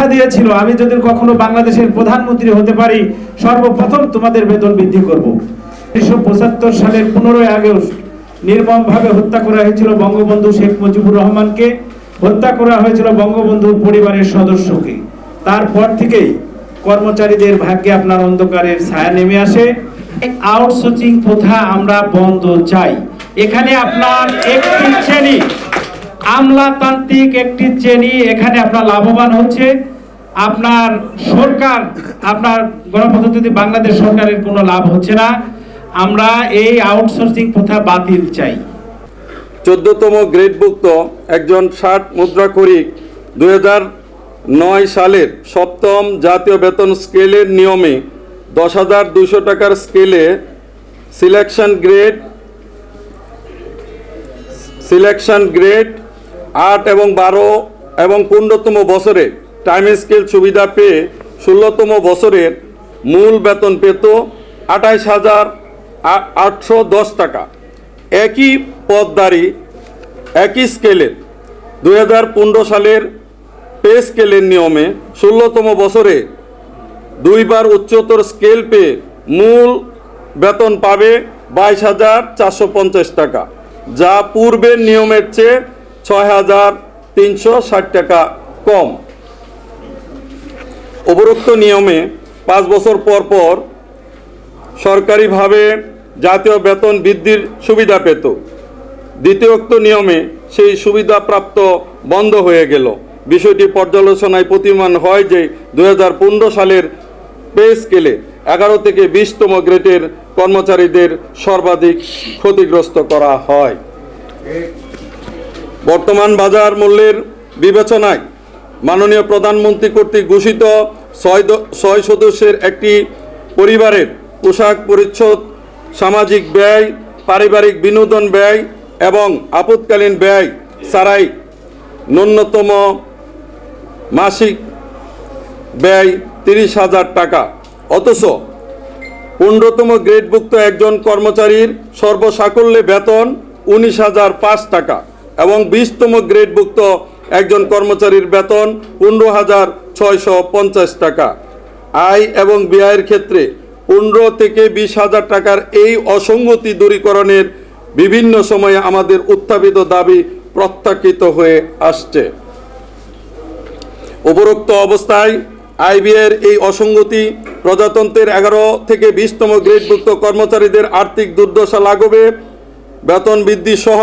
কথা দিয়েছিল, আমি যদি কখনো বাংলাদেশের প্রধানমন্ত্রী হতে পারি সর্বপ্রথম তোমাদের বেতন বৃদ্ধি করব। 1975 সালের 15 আগস্ট নির্মমভাবে হত্যা করা হয়েছিল বঙ্গবন্ধু শেখ মুজিবুর রহমানকে, হত্যা করা হয়েছিল বঙ্গবন্ধুর পরিবারের সদস্যকে। তারপর থেকেই কর্মচারীদের ভাগ্যে আপনার অন্ধকারের ছায়া নেমে আসে। আউটসোর্সিং প্রথা আমরা বন্ধ চাই। এখানে আপনার একটি শ্রেণী, আমলাতান্ত্রিক একটি শ্রেণী এখানে আপনার লাভবান হচ্ছে। আপনার সরকার, আপনার গণপ্রজাতন্ত্রী বাংলাদেশ সরকারের কোনো লাভ হচ্ছে না। আমরা এই আউটসোর্সিং প্রথা বাতিল চাই। 14তম গ্রেডভুক্ত একজন 60 মুদ্রাক্ষরিক 2009 সালের 7ম জাতীয় বেতন স্কেলের নিয়মে 10,200 টাকার স্কেলে সিলেকশন গ্রেড 8 এবং 12 এবং 15তম বছরে টাইম স্কেল সুবিধা পেয়ে 16তম বছরের মূল বেতন পেত 28,810 টাকা। একই পদধারী একই স্কেলের 2015 সালের পে স্কেলের নিয়মে 16তম বছরে দুইবার উচ্চতর স্কেল পেয়ে মূল বেতন পাবে 22,450 টাকা, যা পূর্বের নিয়মের চেয়ে 6,360 টাকা কম। উপরোক্ত নিয়মে 5 বছর পর পর সরকারিভাবে জাতীয় বেতন বৃদ্ধির সুবিধা পেত। দ্বিতীয়োক্ত নিয়মে সেই সুবিধাপ্রাপ্ত বন্ধ হয়ে গেল। বিষয়টি পর্যালোচনায় প্রতীয়মান হয় যে 2015 সালের পে স্কেলে 11 থেকে 20তম গ্রেডের কর্মচারীদের সর্বাধিক ক্ষতিগ্রস্ত করা হয়। বর্তমান বাজার মূল্যের বিবেচনায় মাননীয় প্রধানমন্ত্রী কর্তৃক ঘোষিত 6 সদস্যের একটি পরিবারের পোশাক পরিচ্ছদ, সামাজিক ব্যয়, পারিবারিক বিনোদন ব্যয় এবং আপৎকালীন ব্যয় ছাড়াই ন্যূনতম মাসিক ব্যয় 30,000 টাকা। অথচ 15তম গ্রেডভুক্ত একজন কর্মচারীর সর্বসাকল্যে বেতন 19,005 টাকা এবং 20তম গ্রেডভুক্ত একজন কর্মচারীর বেতন 15,650 টাকা। আয় এবং ব্যয়ের ক্ষেত্রে 15 থেকে 20,000 টাকার এই অসঙ্গতি দূরীকরণের বিভিন্ন সময়ে আমাদের উত্থাপিত দাবি প্রত্যাখ্যাত হয়ে আসছে। উপরোক্ত অবস্থায় আয় ব্যয়ের এই অসঙ্গতি প্রজাতন্ত্রের 11 থেকে 20তম গ্রেডভুক্ত কর্মচারীদের আর্থিক দুর্দশা লাঘবে, বেতন বৃদ্ধি সহ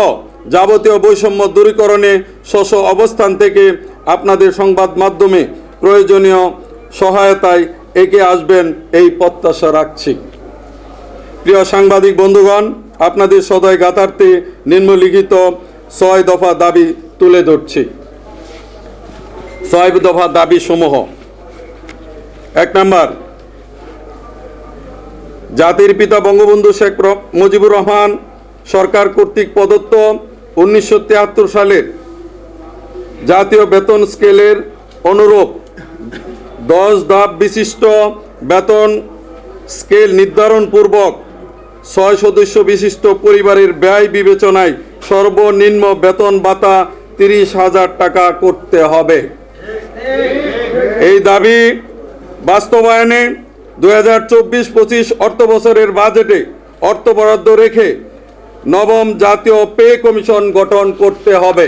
যাবতীয় বৈষম্য দূরীকরণে স্ব অবস্থান থেকে আপনাদের সংবাদ মাধ্যমে প্রয়োজনীয় সহায়তায় এগিয়ে আসবেন এই প্রত্যাশা রাখছি। প্রিয় সাংবাদিক বন্ধুগণ, আপনাদের সদয় গাথার্থে নিম্নলিখিত 6 দফা দাবি তুলে ধরছি। 6 দফা দাবি সমূহ: 1 নম্বর, জাতির পিতা বঙ্গবন্ধু শেখ মুজিবুর রহমান সরকার কর্তৃক প্রদত্ত 1973 সালের জাতীয় বেতন স্কেলের অনুরূপ 10 ধাপ বিশিষ্ট বেতন স্কেল নির্ধারণ পূর্বক 6 সদস্য বিশিষ্ট পরিবারের ব্যয় বিবেচনায় সর্বনিম্ন বেতন ভাতা 30,000 টাকা করতে হবে। এই দাবি বাস্তবায়নে 2024-25 অর্থ বছরের বাজেটে অর্থ বরাদ্দ রেখে নবম জাতীয় পে কমিশন গঠন করতে হবে।